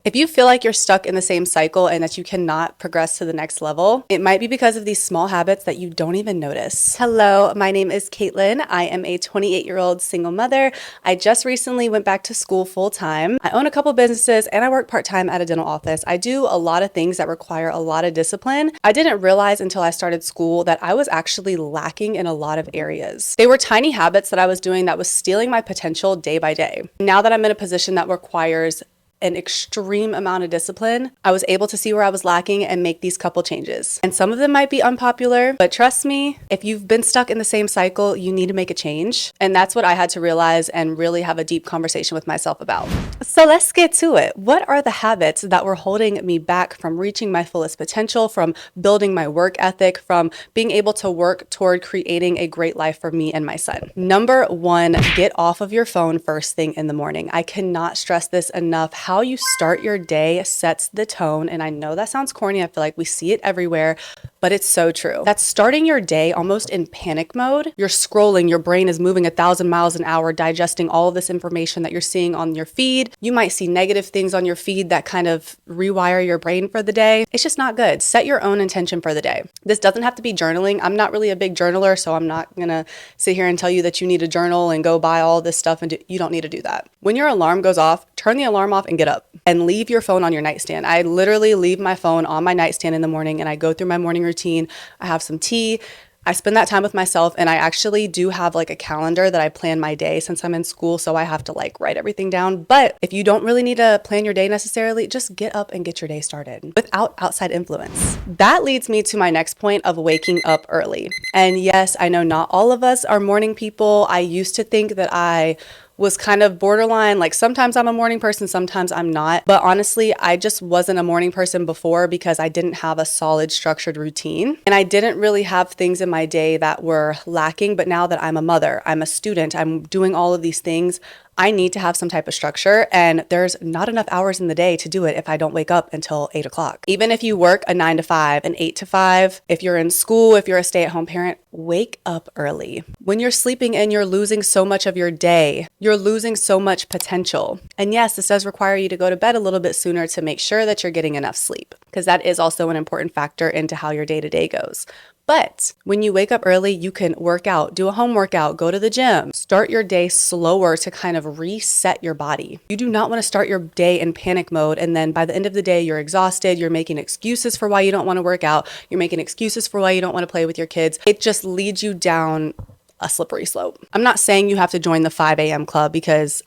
If you feel like you're stuck in the same cycle and that you cannot progress to the next level, it might be because of these small habits that you don't even notice. Hello, my name is Caitlin. I am a 28-year-old single mother. I just recently went back to school full time. I own a couple businesses and I work part-time at a dental office. I do a lot of things that require a lot of discipline. I didn't realize until I started school that I was actually lacking in a lot of areas. They were tiny habits that I was doing that was stealing my potential day by day. Now that I'm in a position that requires an extreme amount of discipline, I was able to see where I was lacking and make these couple changes. And some of them might be unpopular, but trust me, if you've been stuck in the same cycle, you need to make a change. And that's what I had to realize and really have a deep conversation with myself about. So let's get to it. What are the habits that were holding me back from reaching my fullest potential, from building my work ethic, from being able to work toward creating a great life for me and my son? Number one, get off of your phone first thing in the morning. I cannot stress this enough. How you start your day sets the tone. And I know that sounds corny. I feel like we see it everywhere, but it's so true. That's starting your day almost in panic mode. You're scrolling, your brain is moving 1,000 miles an hour, digesting all of this information that you're seeing on your feed. You might see negative things on your feed that kind of rewire your brain for the day. It's just not good. Set your own intention for the day. This doesn't have to be journaling. I'm not really a big journaler, so I'm not gonna sit here and tell you that you need to journal and go buy all this stuff, and you don't need to do that. When your alarm goes off, turn the alarm off and get up and leave your phone on your nightstand. I literally leave my phone on my nightstand in the morning and I go through my morning routine. I have some tea. I spend that time with myself, and I actually do have like a calendar that I plan my day since I'm in school, so I have to like write everything down. But if you don't really need to plan your day necessarily, just get up and get your day started without outside influence. That leads me to my next point of waking up early. And yes, I know not all of us are morning people. I used to think that I was kind of borderline, like sometimes I'm a morning person, sometimes I'm not. But honestly, I just wasn't a morning person before because I didn't have a solid structured routine. And I didn't really have things in my day that were lacking. But now that I'm a mother, I'm a student, I'm doing all of these things, I need to have some type of structure, and there's not enough hours in the day to do it if I don't wake up until 8 o'clock. Even if you work a 9 to 5, an 8 to 5, if you're in school, if you're a stay-at-home parent, wake up early. When you're sleeping in, you're losing so much of your day. You're losing so much potential. And yes, this does require you to go to bed a little bit sooner to make sure that you're getting enough sleep, because that is also an important factor into how your day-to-day goes. But when you wake up early, you can work out, do a home workout, go to the gym, start your day slower to kind of reset your body. You do not want to start your day in panic mode, and then by the end of the day, you're exhausted, you're making excuses for why you don't want to work out, you're making excuses for why you don't want to play with your kids. It just leads you down a slippery slope. I'm not saying you have to join the 5 a.m. club because,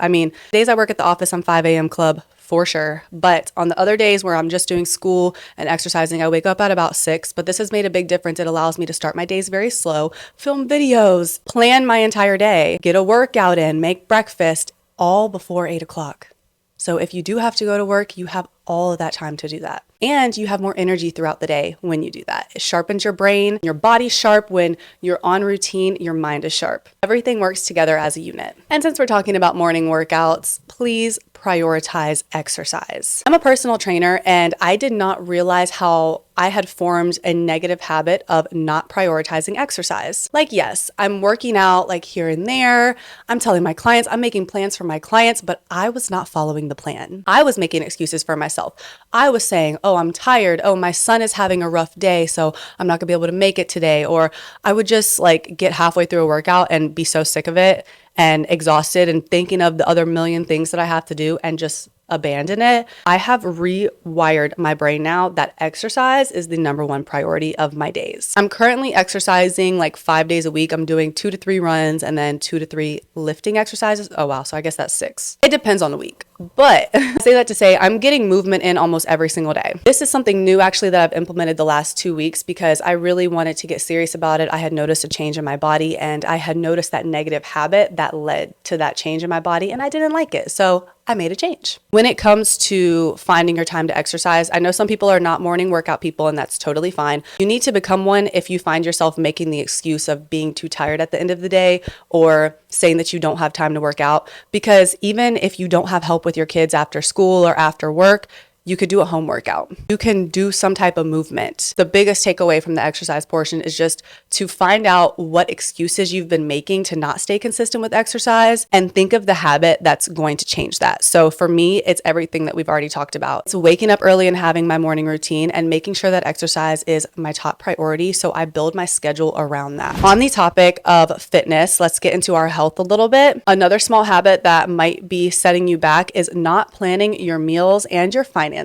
days I work at the office, I'm 5 a.m. club for sure. But on the other days where I'm just doing school and exercising, I wake up at about 6. But this has made a big difference. It allows me to start my days very slow, film videos, plan my entire day, get a workout in, make breakfast, all before 8 o'clock. So if you do have to go to work, you have all of that time to do that. And you have more energy throughout the day when you do that. It sharpens your brain, your body's sharp. When you're on routine, your mind is sharp. Everything works together as a unit. And since we're talking about morning workouts, please prioritize exercise. I'm a personal trainer, and I did not realize how I had formed a negative habit of not prioritizing exercise. Like, yes, I'm working out like here and there. I'm telling my clients, I'm making plans for my clients, but I was not following the plan. I was making excuses for myself. I was saying, oh, I'm tired. Oh, my son is having a rough day, so I'm not gonna be able to make it today. Or I would just like get halfway through a workout and be so sick of it and exhausted and thinking of the other million things that I have to do and just abandon it. I have rewired my brain now that exercise is the number one priority of my days. I'm currently exercising like 5 days a week. I'm doing 2 to 3 runs and then 2 to 3 lifting exercises. Oh wow, so I guess that's 6. It depends on the week. But I say that to say I'm getting movement in almost every single day. This is something new actually that I've implemented the last 2 weeks because I really wanted to get serious about it. I had noticed a change in my body, and I had noticed that negative habit that led to that change in my body, and I didn't like it. So I made a change. When it comes to finding your time to exercise, I know some people are not morning workout people, and that's totally fine. You need to become one if you find yourself making the excuse of being too tired at the end of the day or saying that you don't have time to work out. Because even if you don't have help with your kids after school or after work, You could do a home workout. You can do some type of movement. The biggest takeaway from the exercise portion is just to find out what excuses you've been making to not stay consistent with exercise and think of the habit that's going to change that. So for me, it's everything that we've already talked about. It's waking up early and having my morning routine and making sure that exercise is my top priority. So I build my schedule around that. On the topic of fitness, let's get into our health a little bit. Another small habit that might be setting you back is not planning your meals and your finances.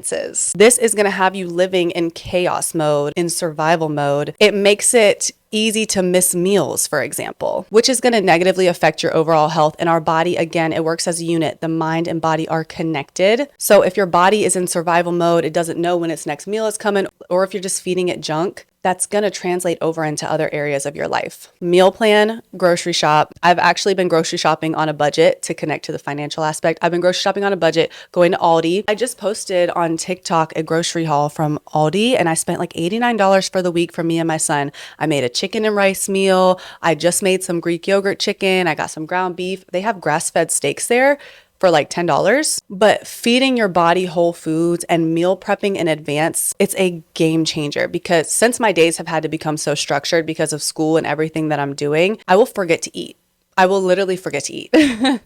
This is going to have you living in chaos mode, in survival mode. It makes it easy to miss meals, for example, which is going to negatively affect your overall health. And our body, again, it works as a unit. The mind and body are connected. So if your body is in survival mode, it doesn't know when its next meal is coming, or if you're just feeding it junk, that's going to translate over into other areas of your life. Meal plan, grocery shop. I've actually been grocery shopping on a budget to connect to the financial aspect. I've been grocery shopping on a budget, going to Aldi. I just posted on TikTok a grocery haul from Aldi, and I spent like $89 for the week for me and my son. I made a chicken and rice meal. I just made some Greek yogurt chicken. I got some ground beef. They have grass-fed steaks there for like $10. But feeding your body whole foods and meal prepping in advance, it's a game changer, because since my days have had to become so structured because of school and everything that I'm doing, I will forget to eat. I will literally forget to eat.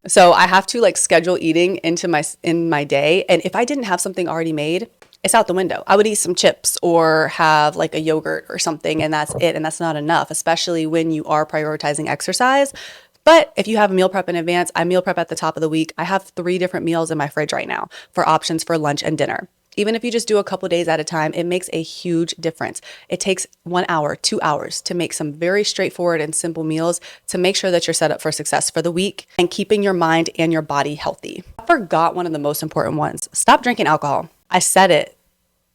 So I have to like schedule eating in my day. And if I didn't have something already made, it's out the window. I would eat some chips or have like a yogurt or something, and that's it. And that's not enough, especially when you are prioritizing exercise. But if you have a meal prep in advance, I meal prep at the top of the week. I have 3 different meals in my fridge right now for options for lunch and dinner. Even if you just do a couple days at a time, it makes a huge difference. It takes 1 hour, 2 hours to make some very straightforward and simple meals to make sure that you're set up for success for the week and keeping your mind and your body healthy. I forgot one of the most important ones. Stop drinking alcohol. I said it.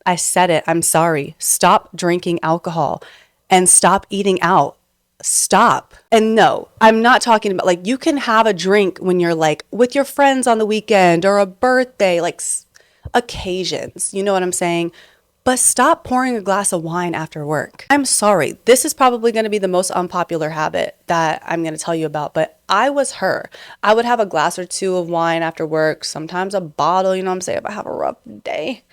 I'm sorry. Stop drinking alcohol and stop eating out. Stop. And no, I'm not talking about like you can have a drink when you're like with your friends on the weekend or a birthday, like occasions. You know what I'm saying? But stop pouring a glass of wine after work. I'm sorry. This is probably going to be the most unpopular habit that I'm going to tell you about, but I was her. I would have a glass or 2 of wine after work, sometimes a bottle, you know what I'm saying, if I have a rough day.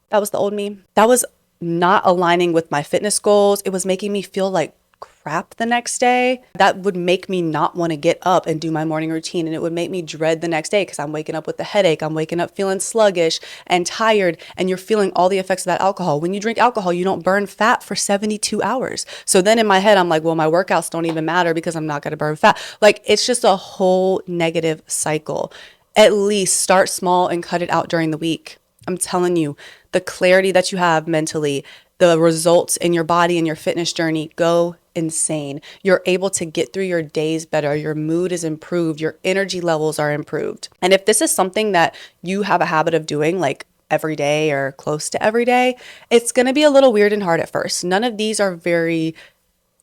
That was the old me. That was not aligning with my fitness goals. It was making me feel like crap the next day. That would make me not want to get up and do my morning routine. And it would make me dread the next day because I'm waking up with a headache. I'm waking up feeling sluggish and tired. And you're feeling all the effects of that alcohol. When you drink alcohol, you don't burn fat for 72 hours. So then in my head, I'm like, well, my workouts don't even matter because I'm not going to burn fat. Like it's just a whole negative cycle. At least start small and cut it out during the week. I'm telling you, the clarity that you have mentally, the results in your body and your fitness journey go insane. You're able to get through your days better. Your mood is improved. Your energy levels are improved. And if this is something that you have a habit of doing, like every day or close to every day, it's going to be a little weird and hard at first. None of these are very,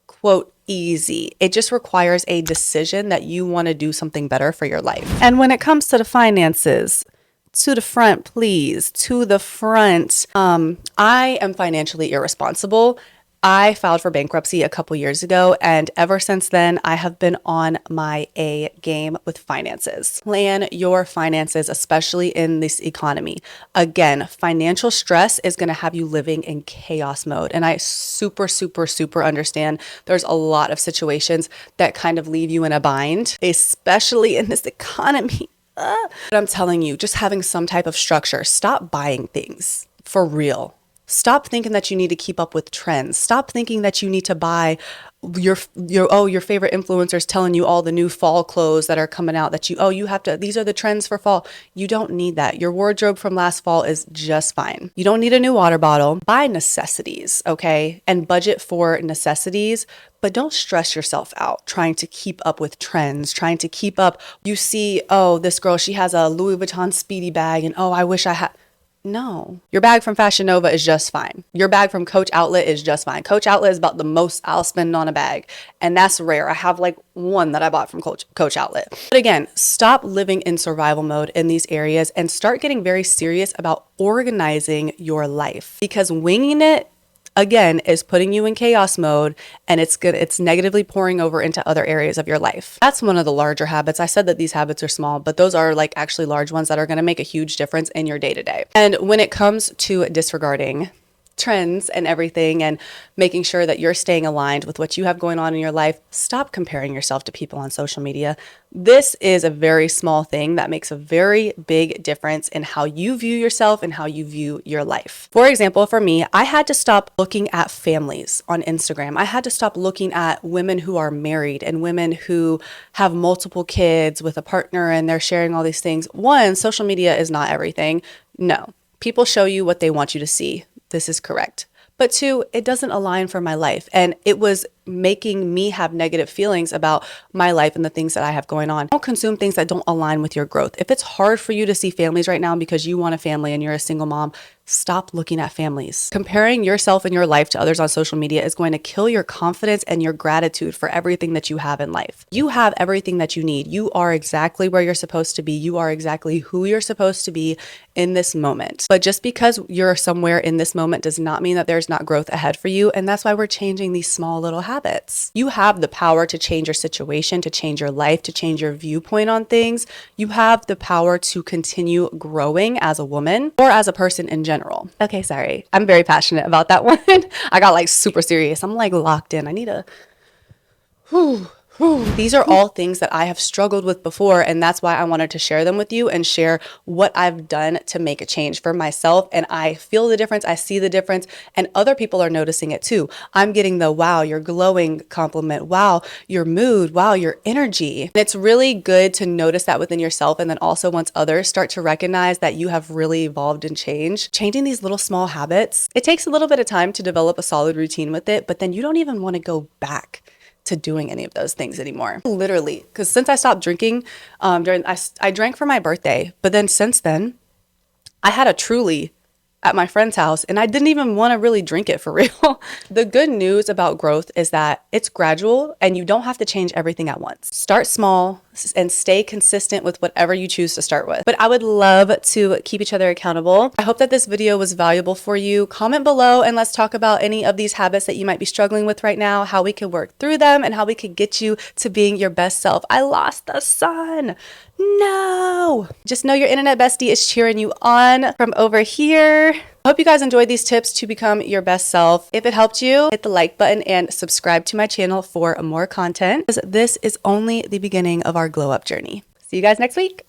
quote, easy. It just requires a decision that you want to do something better for your life. And when it comes to the finances, to the front, please. To the front. I am financially irresponsible. I filed for bankruptcy a couple years ago, and ever since then, I have been on my A game with finances. Plan your finances, especially in this economy. Again, financial stress is going to have you living in chaos mode. And I super understand there's a lot of situations that kind of leave you in a bind, especially in this economy. But I'm telling you, just having some type of structure. Stop buying things for real. Stop thinking that you need to keep up with trends. Stop thinking that you need to buy your favorite influencers telling you all the new fall clothes that are coming out that you have to, these are the trends for fall. You don't need that. Your wardrobe from last fall is just fine. You don't need a new water bottle. Buy necessities, okay? And budget for necessities, but don't stress yourself out trying to keep up with trends, trying to keep up. You see, oh, this girl, she has a Louis Vuitton Speedy bag and oh, I wish I had. No, your bag from Fashion Nova is just fine. Your bag from Coach Outlet is just fine. Coach Outlet is about the most I'll spend on a bag. And that's rare. I have like one that I bought from Coach Outlet. But again, stop living in survival mode in these areas and start getting very serious about organizing your life, because winging it again, is putting you in chaos mode, and it's negatively pouring over into other areas of your life. That's one of the larger habits. I said that these habits are small, but those are like actually large ones that are going to make a huge difference in your day-to-day. And when it comes to disregarding trends and everything and making sure that you're staying aligned with what you have going on in your life, stop comparing yourself to people on social media. This is a very small thing that makes a very big difference in how you view yourself and how you view your life. For example, for me, I had to stop looking at families on Instagram. I had to stop looking at women who are married and women who have multiple kids with a partner and they're sharing all these things. One, social media is not everything. No, people show you what they want you to see. This is correct. But two, it doesn't align for my life. And it was making me have negative feelings about my life and the things that I have going on. Don't consume things that don't align with your growth. If it's hard for you to see families right now because you want a family and you're a single mom, stop looking at families. Comparing yourself and your life to others on social media is going to kill your confidence and your gratitude for everything that you have in life. You have everything that you need. You are exactly where you're supposed to be. You are exactly who you're supposed to be in this moment. But just because you're somewhere in this moment does not mean that there's not growth ahead for you. And that's why we're changing these small little habits. You have the power to change your situation, to change your life, to change your viewpoint on things. You have the power to continue growing as a woman or as a person in general. Okay, sorry. I'm very passionate about that one. I got like super serious. I'm like locked in. I need a These are all things that I have struggled with before, and that's why I wanted to share them with you and share what I've done to make a change for myself. And I feel the difference, I see the difference, and other people are noticing it too. I'm getting the wow, you're glowing compliment, wow, your mood, wow, your energy. And it's really good to notice that within yourself, and then also once others start to recognize that you have really evolved and changed. Changing these little small habits, it takes a little bit of time to develop a solid routine with it, but then you don't even want to go back to doing any of those things anymore. Literally, because since I stopped drinking, I drank for my birthday, but then since then, I had a Truly at my friend's house and I didn't even want to really drink it for real. The good news about growth is that it's gradual and you don't have to change everything at once. Start small and stay consistent with whatever you choose to start with. But I would love to keep each other accountable. I hope that this video was valuable for you. Comment below and let's talk about any of these habits that you might be struggling with right now, how we can work through them and how we can get you to being your best self. I lost the sun. No. Just know your internet bestie is cheering you on from over here. I hope you guys enjoyed these tips to become your best self. If it helped you, hit the like button and subscribe to my channel for more content. This is only the beginning of our glow up journey. See you guys next week.